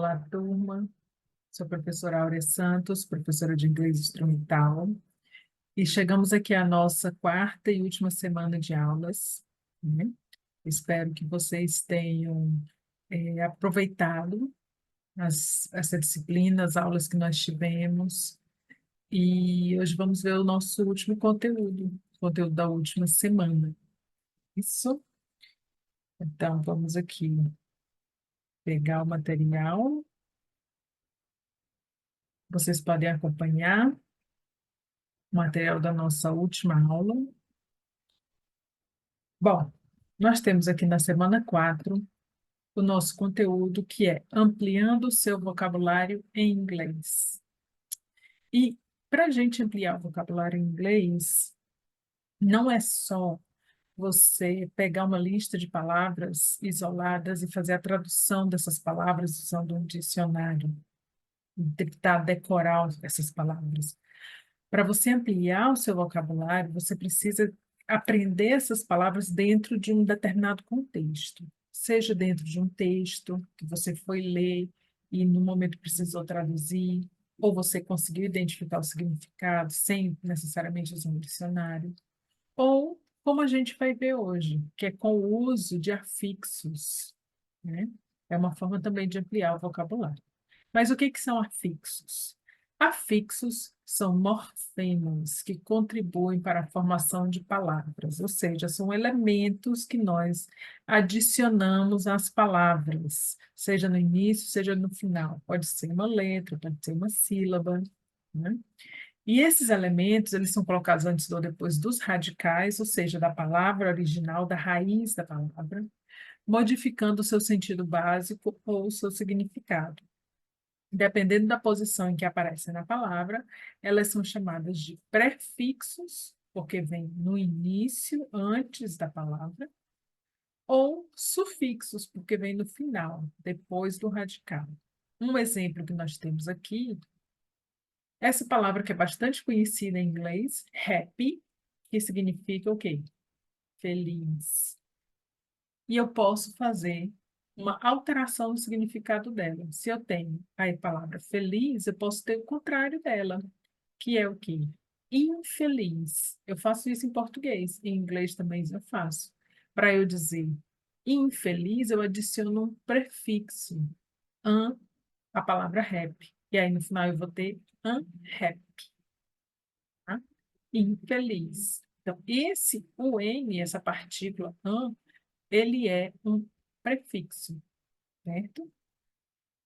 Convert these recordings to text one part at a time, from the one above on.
Olá, turma. Sou a professora Áurea Santos, professora de inglês instrumental, e chegamos aqui à nossa quarta e última semana de aulas, né? Espero que vocês tenham aproveitado essa disciplina, as aulas que nós tivemos, e hoje vamos ver o nosso último conteúdo, o conteúdo da última semana. Isso? Então, vamos aqui pegar o material, vocês podem acompanhar o material da nossa última aula. Bom, nós temos aqui na semana 4 o nosso conteúdo que é ampliando o seu vocabulário em inglês. E para a gente ampliar o vocabulário em inglês, não é só você pegar uma lista de palavras isoladas e fazer a tradução dessas palavras usando um dicionário, tentar decorar essas palavras. Para você ampliar o seu vocabulário, você precisa aprender essas palavras dentro de um determinado contexto, seja dentro de um texto que você foi ler e no momento precisou traduzir, ou você conseguiu identificar o significado sem necessariamente usar um dicionário, ou como a gente vai ver hoje, que é com o uso de afixos, né? É uma forma também de ampliar o vocabulário. Mas o que são afixos? Afixos são morfemas que contribuem para a formação de palavras, ou seja, são elementos que nós adicionamos às palavras, seja no início, seja no final. Pode ser uma letra, pode ser uma sílaba, né? E esses elementos, eles são colocados antes ou depois dos radicais, ou seja, da palavra original, da raiz da palavra, modificando o seu sentido básico ou o seu significado. Dependendo da posição em que aparece na palavra, elas são chamadas de prefixos, porque vem no início, antes da palavra, ou sufixos, porque vem no final, depois do radical. Um exemplo que nós temos aqui, essa palavra que é bastante conhecida em inglês, happy, que significa o quê? Feliz. E eu posso fazer uma alteração no significado dela. Se eu tenho a palavra feliz, eu posso ter o contrário dela, que é o quê? Infeliz. Eu faço isso em português, em inglês também eu faço. Para eu dizer infeliz, eu adiciono um prefixo, an, a palavra happy. E aí no final eu vou ter unhappy, tá? Infeliz. Então, esse UN, essa partícula an, ele é um prefixo, certo?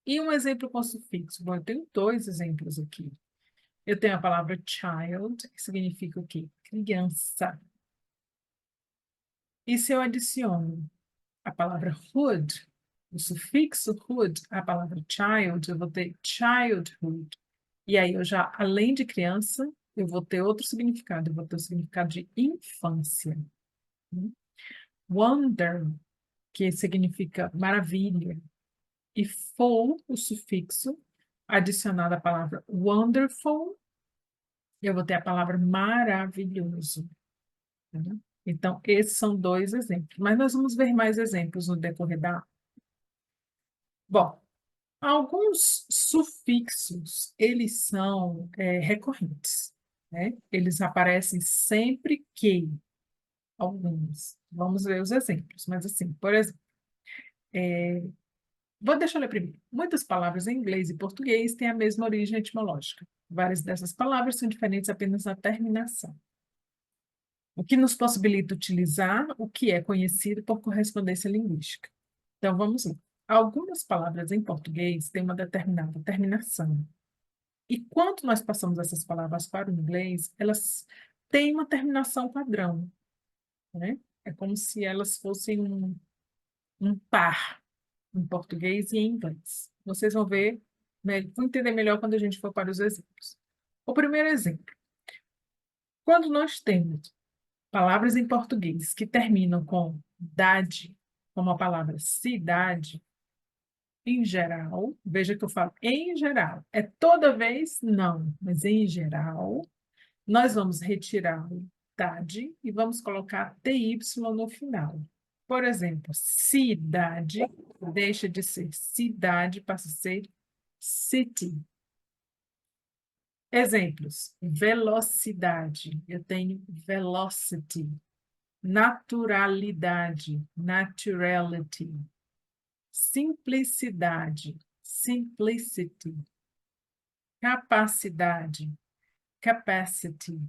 E um exemplo com sufixo. Bom, eu tenho dois exemplos aqui. Eu tenho a palavra child, que significa o quê? Criança. E se eu adiciono a palavra hood, o sufixo hood, a palavra child, eu vou ter childhood. E aí eu já, além de criança, eu vou ter outro significado, eu vou ter o significado de infância. Wonder, que significa maravilha, e ful, o sufixo, adicionado à palavra wonderful, eu vou ter a palavra maravilhoso. Tá? Então, esses são dois exemplos, mas nós vamos ver mais exemplos no decorrer da aula. Bom, alguns sufixos, eles são recorrentes, né? Eles aparecem sempre que alguns. Vamos ver os exemplos, mas assim, por exemplo, vou deixar eu ler primeiro. Muitas palavras em inglês e português têm a mesma origem etimológica. Várias dessas palavras são diferentes apenas na terminação, o que nos possibilita utilizar o que é conhecido por correspondência linguística. Então, vamos lá. Algumas palavras em português têm uma determinada terminação. E quando nós passamos essas palavras para o inglês, elas têm uma terminação padrão, né? É como se elas fossem um par em português e em inglês. Vocês vão ver, vão entender melhor quando a gente for para os exemplos. O primeiro exemplo. Quando nós temos palavras em português que terminam com dade, como a palavra cidade, em geral, veja que eu falo em geral, é toda vez? Não, mas em geral, nós vamos retirar o dade e vamos colocar TY no final. Por exemplo, cidade deixa de ser cidade, passa a ser city. Exemplos: velocidade, eu tenho velocity. Naturalidade, naturality. Simplicidade, simplicity. Capacidade, capacity.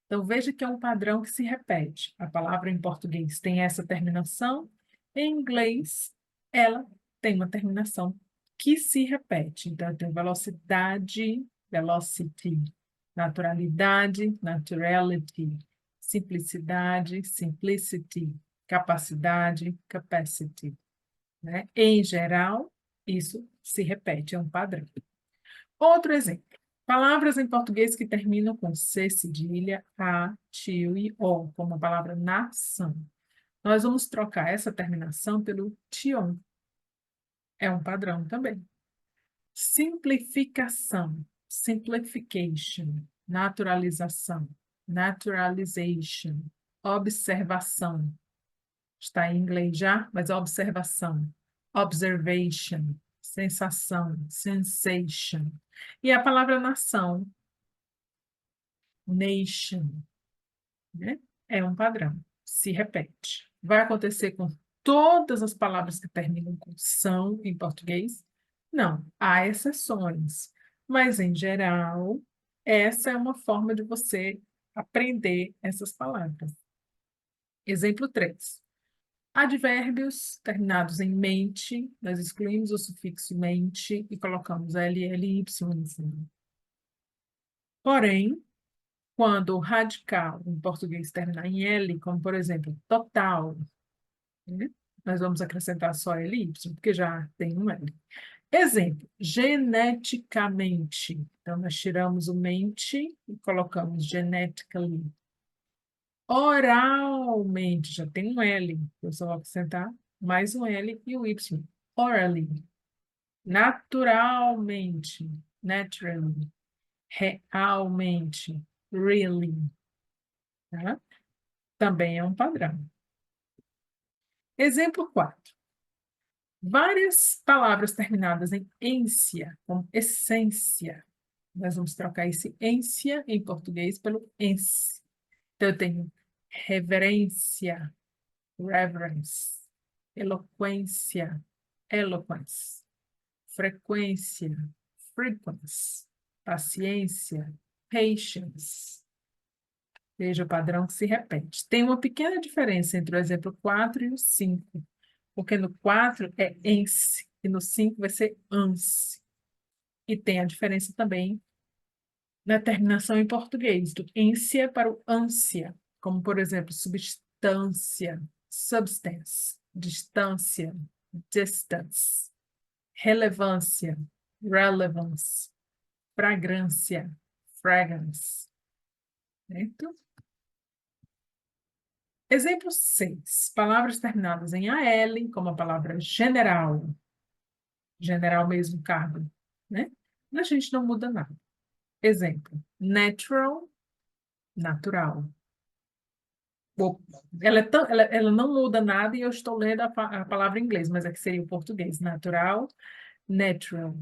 Então, veja que é um padrão que se repete. A palavra em português tem essa terminação, em inglês, ela tem uma terminação que se repete. Então, eu tenho velocidade, velocity, naturalidade, naturality, simplicidade, simplicity, capacidade, capacity, né? Em geral, isso se repete, é um padrão. Outro exemplo. Palavras em português que terminam com C cedilha, A, tio e O, como a palavra nação. Nós vamos trocar essa terminação pelo tion. É um padrão também. Simplificação, simplification. Naturalização, naturalization. Observação. Está em inglês já, mas observação. Observation, sensação, sensation. E a palavra nação, nation, né? É um padrão, se repete. Vai acontecer com todas as palavras que terminam com são em português? Não, há exceções, mas em geral, essa é uma forma de você aprender essas palavras. Exemplo 3. Advérbios terminados em mente, nós excluímos o sufixo mente e colocamos LLY em cima. Porém, quando o radical em português terminar em L, como por exemplo, total, né? Nós vamos acrescentar só LY, porque já tem um L. Exemplo, geneticamente. Então, nós tiramos o mente e colocamos genetically. Oralmente, já tem um L, eu só vou acrescentar mais um L e o Y. Orally. Naturalmente, naturally. Realmente, really. Tá? Também é um padrão. Exemplo 4. Várias palavras terminadas em ência, como essência. Nós vamos trocar esse ência em português pelo ence. Então, eu tenho reverência, reverence, eloquência, eloquence, frequência, frequency, paciência, patience. Veja o padrão que se repete. Tem uma pequena diferença entre o exemplo 4 e o 5, porque no 4 é ence e no 5 vai ser ance. E tem a diferença também na terminação em português, do ência para o ânsia, como, por exemplo, substância, substance, distância, distance, relevância, relevance, fragrância, fragrance. Certo? Exemplo 6. Palavras terminadas em AL, como a palavra general. General mesmo, cargo, né? A gente não muda nada. Exemplo, natural, natural. Ela, ela não muda nada e eu estou lendo a palavra em inglês, mas é que seria o português. Natural, natural.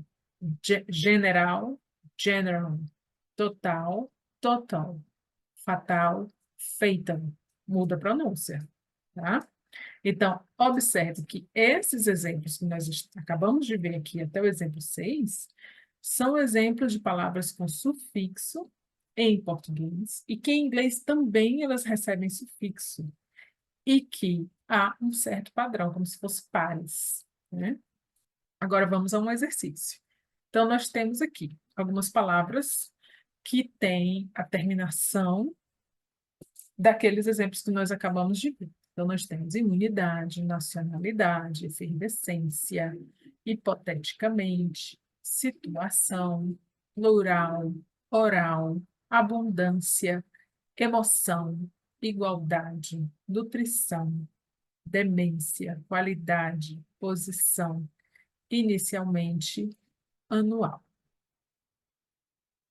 General, general. Total, total. Fatal, fatal. Muda a pronúncia, tá? Então, observe que esses exemplos que nós acabamos de ver aqui, até o exemplo 6, são exemplos de palavras com sufixo em português e que em inglês também elas recebem sufixo e que há um certo padrão, como se fosse pares, né? Agora vamos a um exercício. Então, nós temos aqui algumas palavras que têm a terminação daqueles exemplos que nós acabamos de ver. Então, nós temos imunidade, nacionalidade, efervescência, hipoteticamente, situação, plural, oral, abundância, emoção, igualdade, nutrição, demência, qualidade, posição, inicialmente, anual.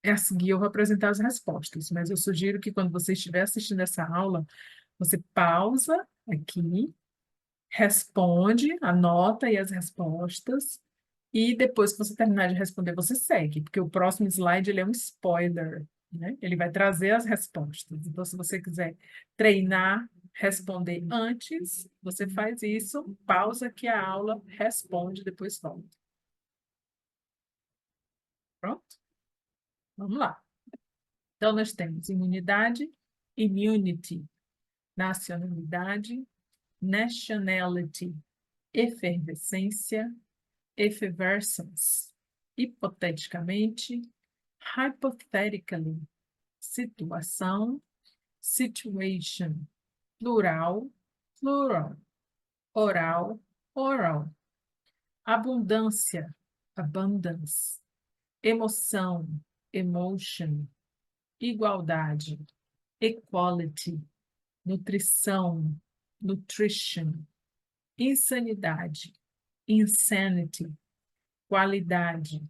A seguir, eu vou apresentar as respostas, mas eu sugiro que quando você estiver assistindo essa aula, você pausa aqui responde, anota aí as respostas, e depois que você terminar de responder, você segue, porque o próximo slide ele é um spoiler, né? Ele vai trazer as respostas. Então, se você quiser treinar, responder antes, você faz isso, pausa aqui a aula, responde, depois volta. Pronto? Vamos lá. Então, nós temos imunidade, immunity, nacionalidade, nationality, efervescência, effervescence, hipoteticamente, hypothetically, situação, situation, plural, plural, oral, oral, abundância, abundance, emoção, emotion, igualdade, equality, nutrição, nutrition, insanidade, insanity, qualidade,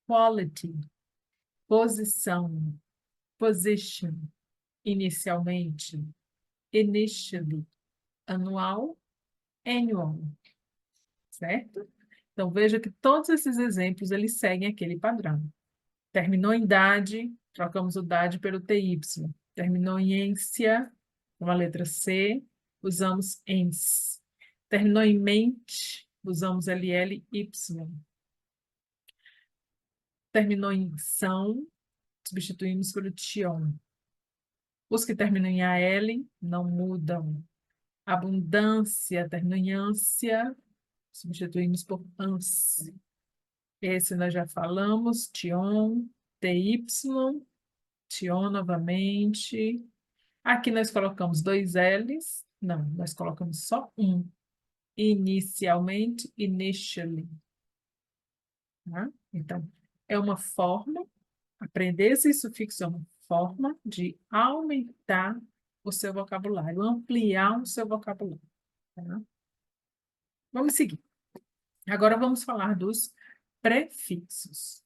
quality, posição, position, inicialmente, initially, anual, annual, certo? Então, veja que todos esses exemplos, eles seguem aquele padrão. Terminou em dade, trocamos o dade pelo TY. Terminou em ência, com a letra C, usamos ENS. Terminou em mente, usamos LLY. Terminou em são, substituímos pelo tion. Os que terminam em AL não mudam. Abundância terminou em ânsia, substituímos por ans. Esse nós já falamos, tion, TY, tion novamente. Aqui nós colocamos dois L's. Não, nós colocamos só um. Inicialmente, initially. Tá? Então, é uma forma, aprender esse sufixo é uma forma de aumentar o seu vocabulário, ampliar o seu vocabulário. Tá? Vamos seguir. Agora vamos falar dos prefixos.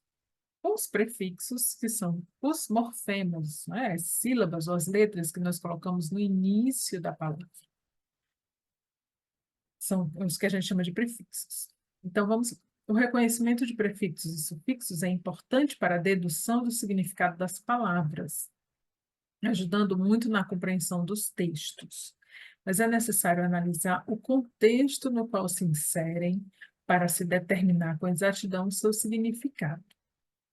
Os prefixos, que são os morfemas, né? As sílabas ou as letras que nós colocamos no início da palavra. São os que a gente chama de prefixos. Então, vamos. O reconhecimento de prefixos e sufixos é importante para a dedução do significado das palavras, ajudando muito na compreensão dos textos. Mas é necessário analisar o contexto no qual se inserem para se determinar com exatidão o seu significado.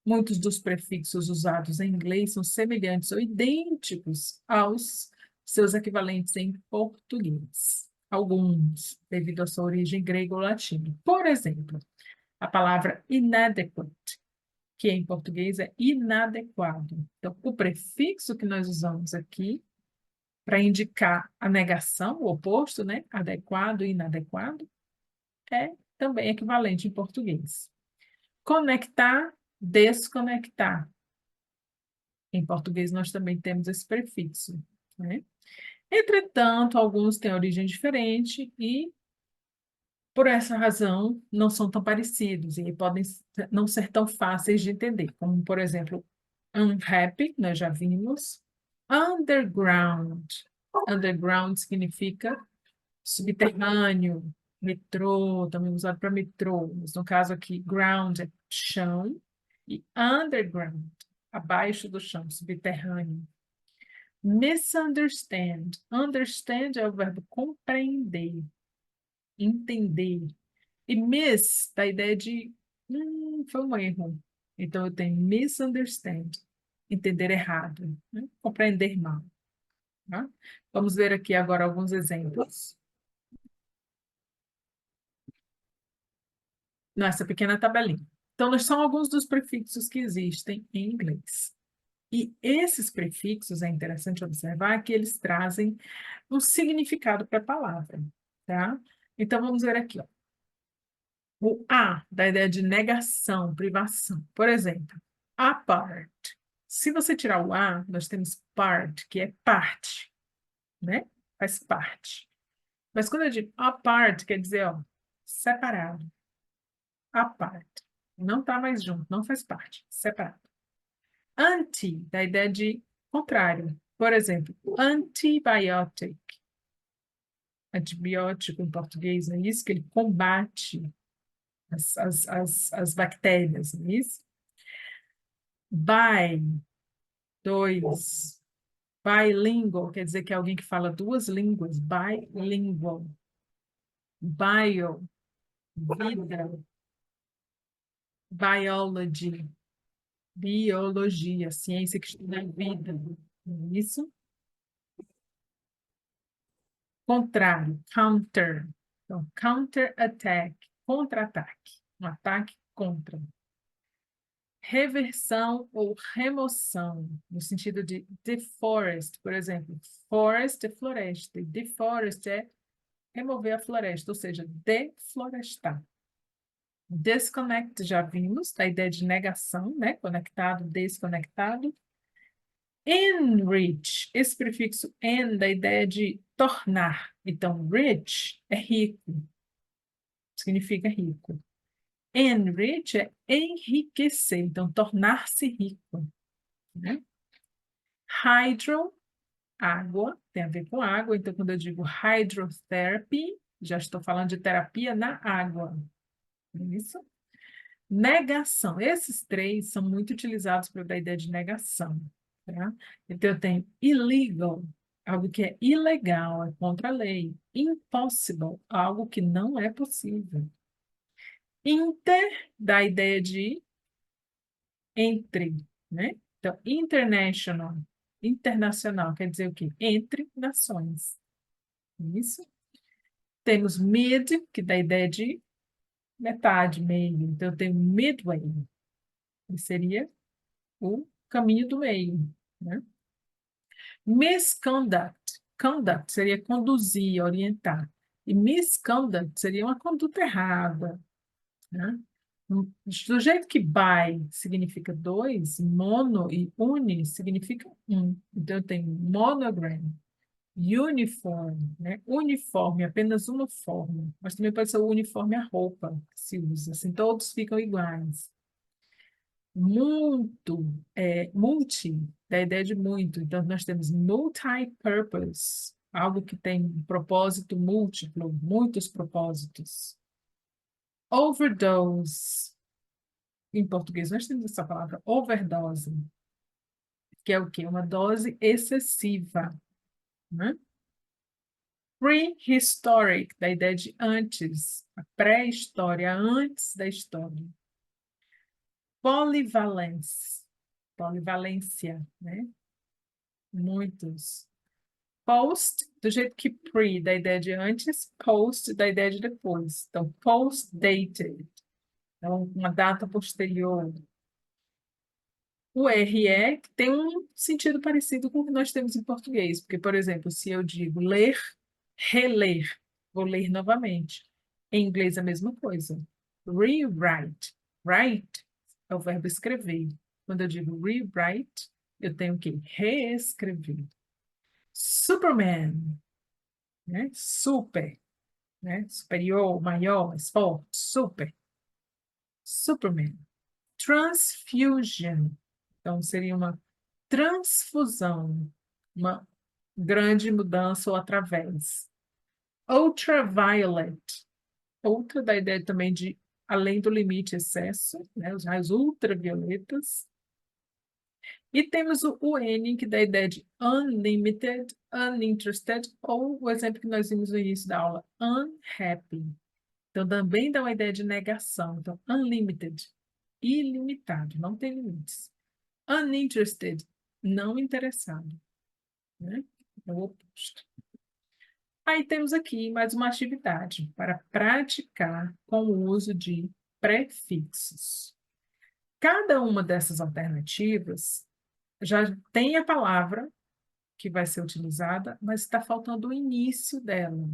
Muitos dos prefixos usados em inglês são semelhantes ou idênticos aos seus equivalentes em português. Alguns, devido à sua origem grega ou latina. Por exemplo, a palavra inadequate, que em português é inadequado. Então, o prefixo que nós usamos aqui para indicar a negação, o oposto, né? Adequado e inadequado, é também equivalente em português. Conectar, desconectar. Em português, nós também temos esse prefixo, né? Entretanto, alguns têm origem diferente e, por essa razão, não são tão parecidos e podem não ser tão fáceis de entender, como, por exemplo, unhappy, nós já vimos. Underground. Underground significa subterrâneo, metrô, também usado para metrô, mas no caso aqui, ground é chão, e underground, abaixo do chão, subterrâneo. Misunderstand. Understand é o verbo compreender, entender. E miss dá a ideia de foi um erro. Então, eu tenho misunderstand, entender errado, né? Compreender mal. Tá? Vamos ver aqui agora alguns exemplos. Nessa pequena tabelinha. Então, são alguns dos prefixos que existem em inglês. E esses prefixos, é interessante observar que eles trazem um significado para a palavra, tá? Então, vamos ver aqui, ó. O a, da ideia de negação, privação. Por exemplo, apart. Se você tirar o a, nós temos part, que é parte, né? Faz parte. Mas quando eu digo apart, quer dizer, ó, separado. Apart. Não está mais junto, não faz parte, separado. Anti, da ideia de contrário. Por exemplo, antibiotic. antibiótico em português, não é isso? Que ele combate as bactérias, não é isso? Bi, dois. Bilingual, quer dizer que é alguém que fala duas línguas. Bilingual. Bio, vida. Biology, biologia, ciência que estuda a vida. Isso. Contrário, counter. Então, counter-attack, contra-ataque. Um ataque contra. Reversão ou remoção, no sentido de deforest, por exemplo. Forest é floresta, e deforest é remover a floresta, ou seja, deflorestar. Disconnect, já vimos, da ideia de negação, né? Conectado, desconectado. Enrich, esse prefixo en, da ideia de tornar. Então, rich é rico, significa rico. Enrich é enriquecer, então, tornar-se rico, né? Hydro, água, tem a ver com água, então, quando eu digo hydrotherapy, já estou falando de terapia na água. Isso. Negação. Esses três são muito utilizados para dar ideia de negação. Tá? Então, eu tenho illegal, algo que é ilegal, é contra a lei. Impossible, algo que não é possível. Inter, dá ideia de entre, né? Então, international, internacional, quer dizer o quê? Entre nações. Isso. Temos mid, que dá ideia de metade, meio. Então, eu tenho midway, que seria o caminho do meio, né? Misconduct. Conduct seria conduzir, orientar. E misconduct seria uma conduta errada, né? Do jeito que bi significa dois, mono e uni significa um. Então, eu tenho monogram, uniform, né? Uniforme, apenas uma forma. Mas também pode ser o uniforme a roupa que se usa. Assim, todos ficam iguais. Muito, multi, da ideia de muito. Então, nós temos multi-purpose, algo que tem um propósito múltiplo, muitos propósitos. Overdose, em português nós temos essa palavra, overdose, que é o quê? Uma dose excessiva, né? Prehistoric, da ideia de antes, a pré-história, antes da história. Polivalência, polivalência, né? Muitos. Post, do jeito que pre, da ideia de antes, post, da ideia de depois. Então, post-dated, então, uma data posterior. O RE tem um sentido parecido com o que nós temos em português, porque, por exemplo, se eu digo ler, reler, vou ler novamente. Em inglês, a mesma coisa. Rewrite. Write é o verbo escrever. Quando eu digo rewrite, eu tenho que reescrever. Superman, né? Super, né? Superior, maior, mais forte, super. Superman. Transfusion. Então, seria uma transfusão, uma grande mudança ou através. Ultraviolet. Outra da ideia também de além do limite, excesso, né? Os raios ultravioletas. E temos o UN, que dá a ideia de unlimited, uninterested, ou o exemplo que nós vimos no início da aula, unhappy. Então, também dá uma ideia de negação. Então, unlimited, ilimitado, não tem limites. Uninterested, não interessado, né? É o oposto. Aí temos aqui mais uma atividade para praticar com o uso de prefixos. Cada uma dessas alternativas já tem a palavra que vai ser utilizada, mas está faltando o início dela,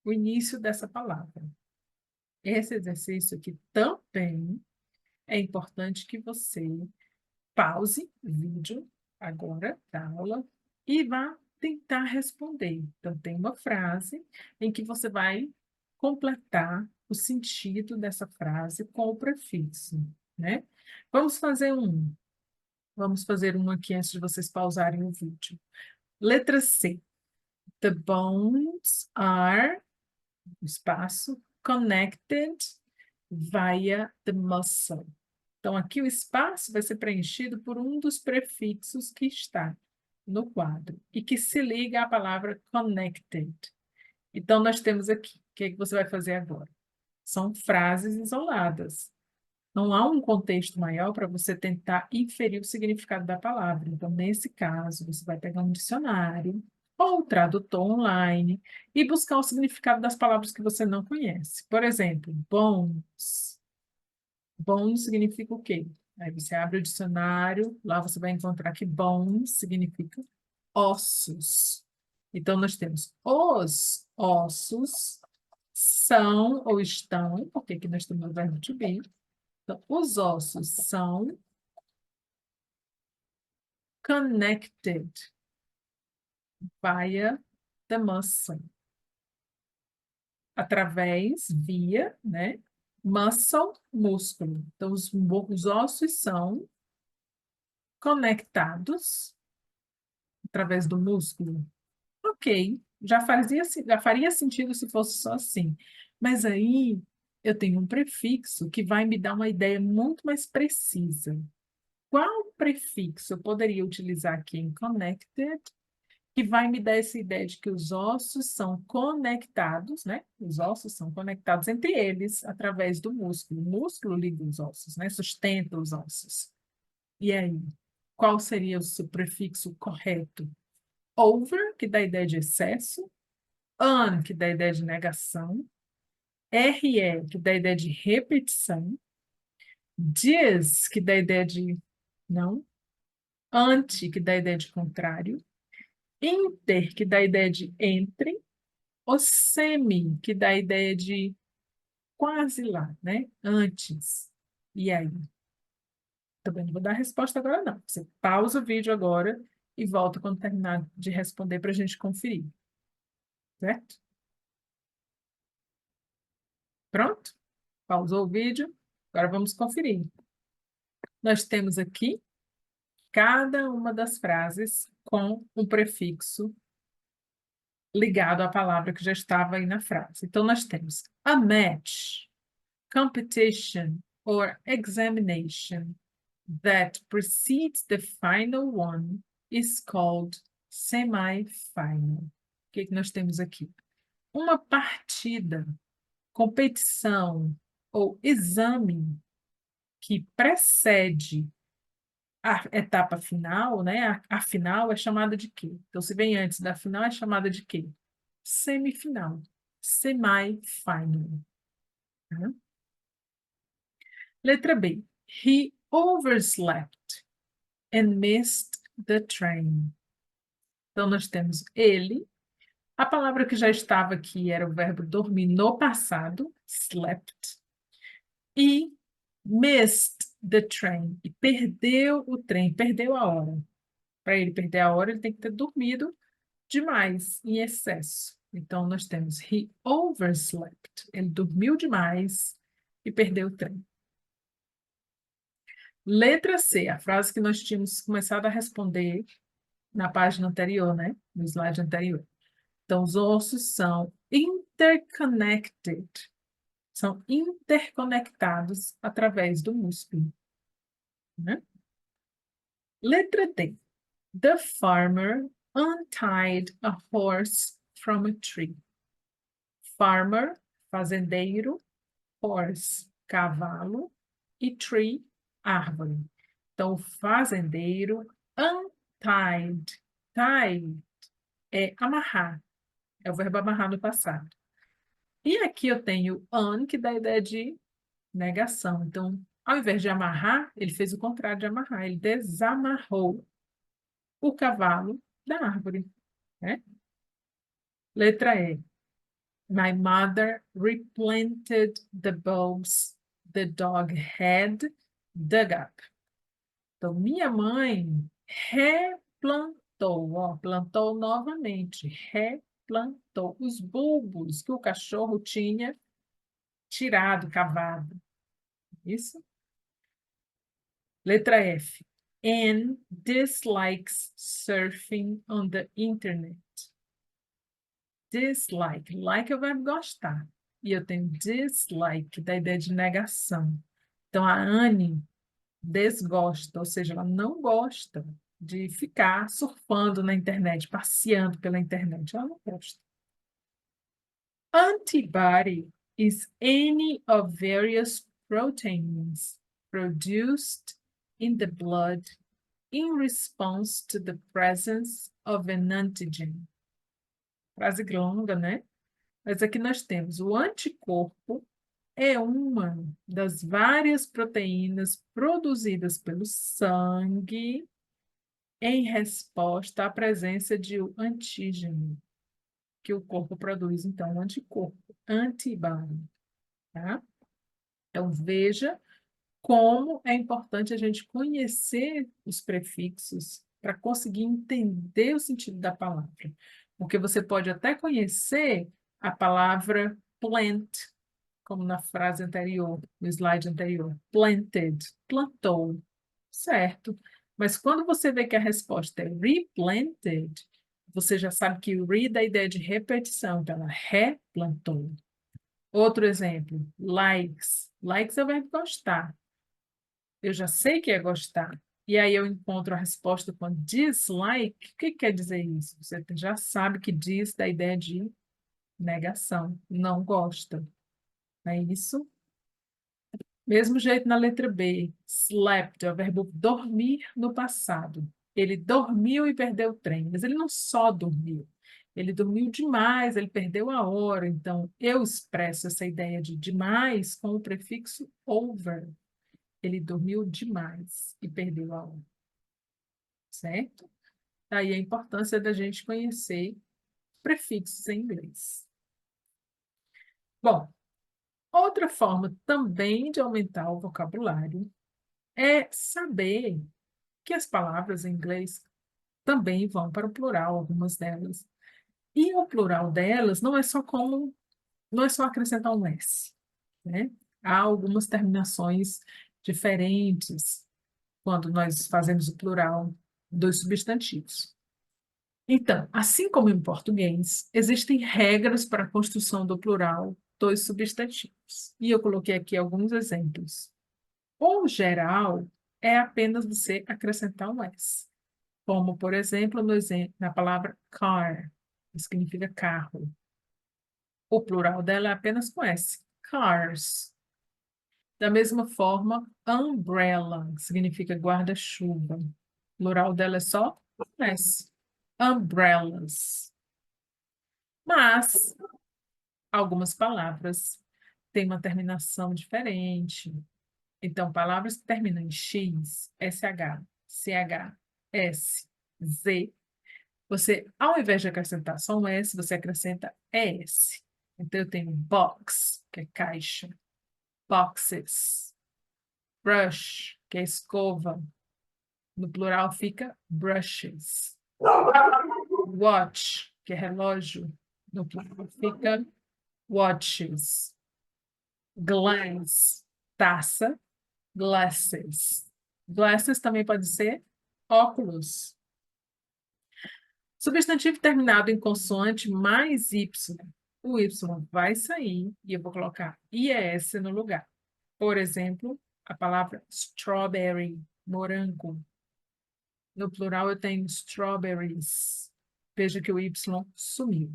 o início dessa palavra. Esse exercício aqui também é importante que você pause o vídeo agora da aula e vá tentar responder. Então, tem uma frase em que você vai completar o sentido dessa frase com o prefixo, né? Vamos fazer um. Vamos fazer um aqui antes de vocês pausarem o vídeo. Letra C. The bones are, espaço, connected via the muscle. Então, aqui o espaço vai ser preenchido por um dos prefixos que está no quadro e que se liga à palavra connected. Então, nós temos aqui. O que é que você vai fazer agora? São frases isoladas. Não há um contexto maior para você tentar inferir o significado da palavra. Então, nesse caso, você vai pegar um dicionário ou um tradutor online e buscar o significado das palavras que você não conhece. Por exemplo, bones. Bones significa o quê? Aí você abre o dicionário, lá você vai encontrar que bones significa ossos. Então, nós temos os ossos são ou estão, porque aqui nós temos o verbo to be. Então, os ossos são connected via the muscle. Através, via, né? Muscle, músculo. Então, os ossos são conectados através do músculo. Ok, já faria sentido se fosse só assim. Mas aí eu tenho um prefixo que vai me dar uma ideia muito mais precisa. Qual prefixo eu poderia utilizar aqui em connected, que vai me dar essa ideia de que os ossos são conectados, né? Os ossos são conectados entre eles através do músculo. O músculo liga os ossos, né? Sustenta os ossos. E aí, qual seria o seu prefixo correto? Over, que dá a ideia de excesso, un, que dá a ideia de negação, re, que dá a ideia de repetição, dis, que dá a ideia de não, ante, que dá a ideia de contrário, inter, que dá a ideia de entre, o semi, que dá a ideia de quase lá, né? Antes. E aí? Também não vou dar a resposta agora, não. Você pausa o vídeo agora e volta quando terminar de responder para a gente conferir. Certo? Pronto? Pausou o vídeo. Agora vamos conferir. Nós temos aqui cada uma das frases com um prefixo ligado à palavra que já estava aí na frase. Então, nós temos a match, competition or examination that precedes the final one is called semi-final. O que que nós temos aqui? Uma partida, competição ou exame que precede a etapa final, né? A final é chamada de quê? Então, se vem antes da final, é chamada de quê? Semifinal, semi-final. Tá? Letra B. He overslept and missed the train. Então, nós temos ele. A palavra que já estava aqui era o verbo dormir no passado, slept. E missed the train. E perdeu o trem, perdeu a hora. Para ele perder a hora, ele tem que ter dormido demais, em excesso. Então, nós temos he overslept. Ele dormiu demais e perdeu o trem. Letra C, a frase que nós tínhamos começado a responder na página anterior, né? No slide anterior. Então, os ossos são interconnected. São interconectados através do músculo. Né? Letra D. The farmer untied a horse from a tree. Farmer, fazendeiro, horse, cavalo e tree, árvore. Então, o fazendeiro untied. Tied é amarrar. É o verbo amarrar no passado. E aqui eu tenho un, que dá a ideia de negação. Então, ao invés de amarrar, ele fez o contrário de amarrar. Ele desamarrou o cavalo da árvore. Né? Letra E. My mother replanted the bulbs the dog had dug up. Então, minha mãe replantou, ó, plantou novamente, replantou os bulbos que o cachorro tinha tirado, cavado. Isso? Letra F. Anne dislikes surfing on the internet. dislike. Like é o verbo gostar. E eu tenho dislike, da ideia de negação. Então, a Anne desgosta, ou seja, ela não gosta de ficar surfando na internet, passeando pela internet. Ela não gosta. Antibody is any of various proteins produced in the blood in response to the presence of an antigen. Frase longa, né? Mas aqui nós temos o anticorpo é uma das várias proteínas produzidas pelo sangue em resposta à presença de um antígeno que o corpo produz, então, um anticorpo, antibody, tá? Então, veja como é importante a gente conhecer os prefixos para conseguir entender o sentido da palavra. Porque você pode até conhecer a palavra plant, como na frase anterior, no slide anterior. Planted, plantou, certo. Mas quando você vê que a resposta é replanted, você já sabe que o re dá a ideia de repetição, então ela replantou. Outro exemplo, likes. Likes é o verbo gostar. Eu já sei que é gostar. E aí eu encontro a resposta com dislike. O que quer dizer isso? Você já sabe que diz dá a ideia de negação, não gosta. Não é isso? Mesmo jeito na letra B. Slept é o verbo dormir no passado. Ele dormiu e perdeu o trem, mas ele não só dormiu. Ele dormiu demais, ele perdeu a hora. Então, eu expresso essa ideia de demais com o prefixo over. Ele dormiu demais e perdeu a hora. Certo? Daí a importância da gente conhecer prefixos em inglês. Bom, outra forma também de aumentar o vocabulário é saber que as palavras em inglês também vão para o plural, algumas delas. E o plural delas não é só acrescentar um S, né? Há algumas terminações diferentes quando nós fazemos o plural dos substantivos. Então, assim como em português, existem regras para a construção do plural dos substantivos. E eu coloquei aqui alguns exemplos. O geral é apenas você acrescentar um S. Como, por exemplo, na palavra car, que significa carro. O plural dela é apenas com S, cars. Da mesma forma, umbrella, que significa guarda-chuva. O plural dela é só S, umbrellas. Mas algumas palavras têm uma terminação diferente. Então, palavras que terminam em X, SH, CH, S, Z, você, ao invés de acrescentar só um S, você acrescenta ES. Então, eu tenho box, que é caixa, boxes, brush, que é escova. No plural fica brushes. Watch, que é relógio. No plural fica watches. Glass, taça, glasses. Glasses também pode ser óculos. Substantivo terminado em consoante mais Y. O Y vai sair e eu vou colocar IES no lugar. Por exemplo, a palavra strawberry, morango. No plural eu tenho strawberries. Veja que o Y sumiu.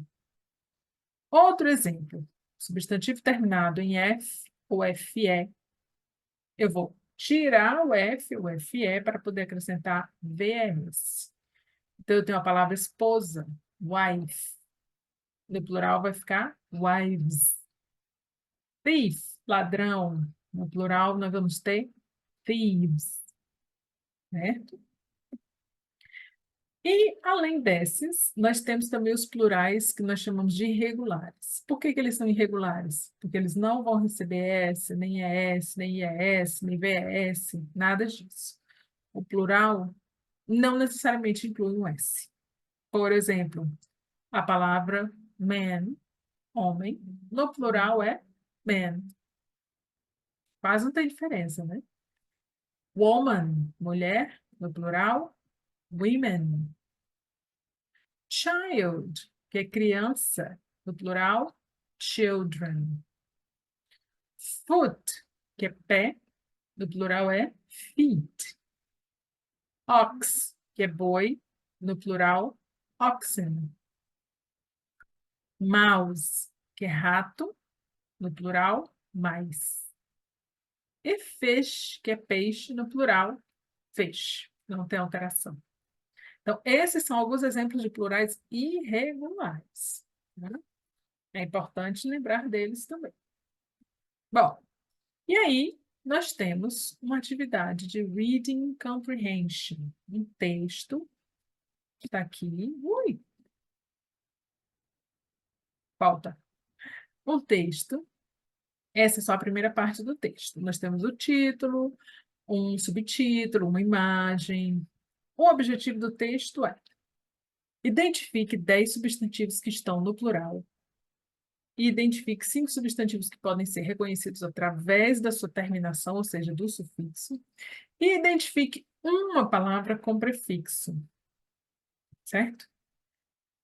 Outro exemplo. Substantivo terminado em F ou FE. Eu vou tirar o F ou FE para poder acrescentar VS. Então, eu tenho a palavra esposa, wife. No plural vai ficar wives. Thief, ladrão. No plural nós vamos ter thieves. Certo? E, além desses, nós temos também os plurais que nós chamamos de irregulares. Por que eles são irregulares? Porque eles não vão receber S, nem ES, nem IES, nem VES, nada disso. O plural não necessariamente inclui um S. Por exemplo, a palavra man, homem, no plural é man. Quase não tem diferença, né? Woman, mulher, no plural, women. Child, que é criança, no plural, children. Foot, que é pé, no plural é feet. Ox, que é boi, no plural, oxen. Mouse, que é rato, no plural, mice. E fish, que é peixe, no plural, fish. Não tem alteração. Então, esses são alguns exemplos de plurais irregulares, né? É importante lembrar deles também. Bom, e aí nós temos uma atividade de reading comprehension, um texto que está aqui. Ui, falta. Um texto. Essa é só a primeira parte do texto. Nós temos o título, um subtítulo, uma imagem. O objetivo do texto é: identifique 10 substantivos que estão no plural e identifique 5 substantivos que podem ser reconhecidos através da sua terminação, ou seja, do sufixo, e identifique uma palavra com prefixo, certo?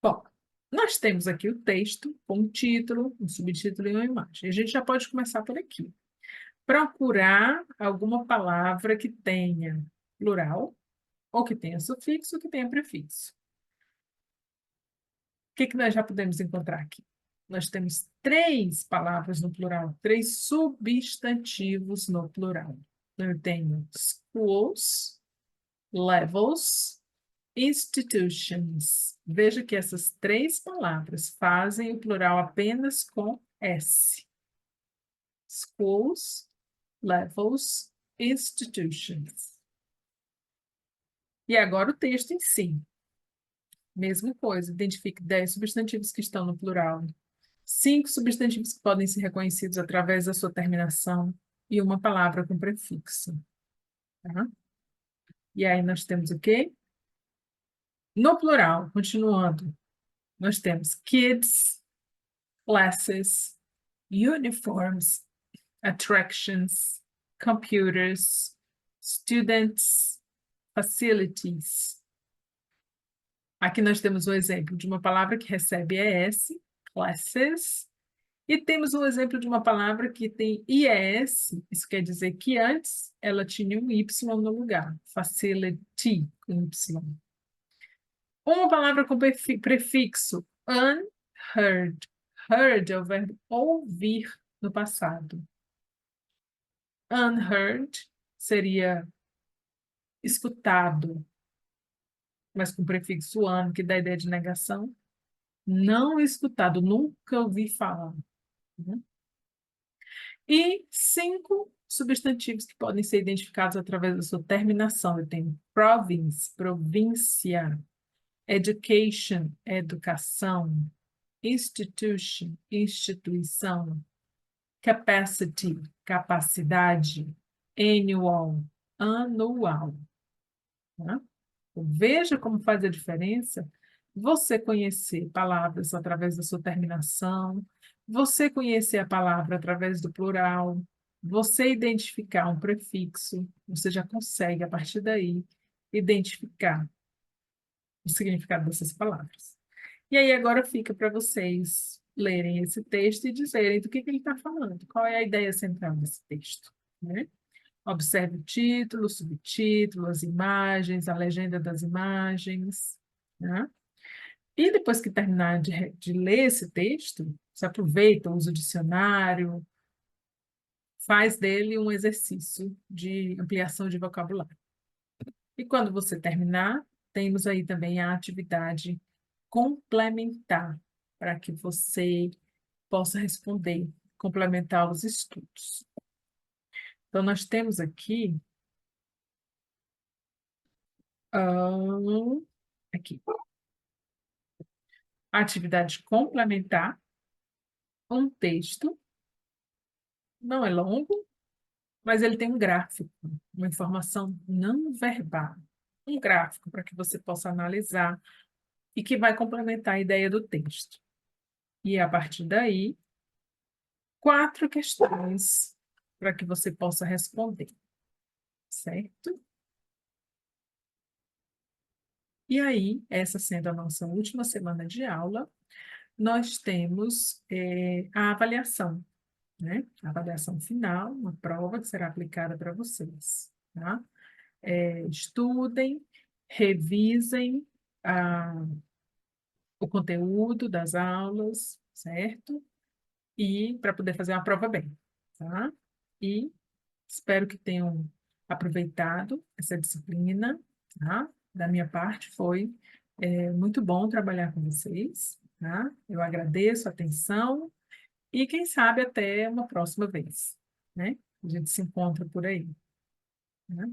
Bom, nós temos aqui o texto com um título, um subtítulo e uma imagem. A gente já pode começar por aqui. Procurar alguma palavra que tenha plural, ou que tenha sufixo, ou que tenha prefixo. O que que nós já podemos encontrar aqui? Nós temos 3 palavras no plural, 3 substantivos no plural. Eu tenho schools, levels, institutions. Veja que essas 3 palavras fazem o plural apenas com S. Schools, levels, institutions. E agora o texto em si. Mesma coisa, identifique 10 substantivos que estão no plural, 5 substantivos que podem ser reconhecidos através da sua terminação e uma palavra com prefixo. Tá? E aí nós temos o quê? No plural, continuando, nós temos kids, classes, uniforms, attractions, computers, students, facilities. Aqui nós temos um exemplo de uma palavra que recebe ES, classes, e temos um exemplo de uma palavra que tem IES, isso quer dizer que antes ela tinha um Y no lugar, facility, com Y. Uma palavra com prefixo, unheard. Heard é o verbo ouvir no passado. Unheard seria escutado, mas com prefixo un, que dá a ideia de negação. Não escutado, nunca ouvi falar. Né? E 5 substantivos que podem ser identificados através da sua terminação. Eu tenho province, província, education, educação, institution, instituição, capacity, capacidade, annual, anual. Né? Veja como faz a diferença você conhecer palavras através da sua terminação, você conhecer a palavra através do plural, você identificar um prefixo, você já consegue, a partir daí, identificar o significado dessas palavras. E aí agora fica para vocês lerem esse texto e dizerem do que ele está falando, qual é a ideia central desse texto, né? Observe o título, o subtítulo, as imagens, a legenda das imagens, né? E depois que terminar de ler esse texto, você aproveita, usa o dicionário, faz dele um exercício de ampliação de vocabulário. E quando você terminar, temos aí também a atividade complementar, para que você possa responder, complementar os estudos. Então, nós temos aqui, aqui, a atividade complementar, um texto, não é longo, mas ele tem um gráfico, uma informação não verbal, um gráfico para que você possa analisar e que vai complementar a ideia do texto. E a partir daí, 4 questões para que você possa responder, certo? E aí, essa sendo a nossa última semana de aula, nós temos a avaliação, né? A avaliação final, uma prova que será aplicada para vocês, tá? Estudem, revisem o conteúdo das aulas, certo? E para poder fazer uma prova bem, tá? E espero que tenham aproveitado essa disciplina, tá? Da minha parte, foi muito bom trabalhar com vocês, tá? Eu agradeço a atenção e, quem sabe, até uma próxima vez, né? A gente se encontra por aí, né?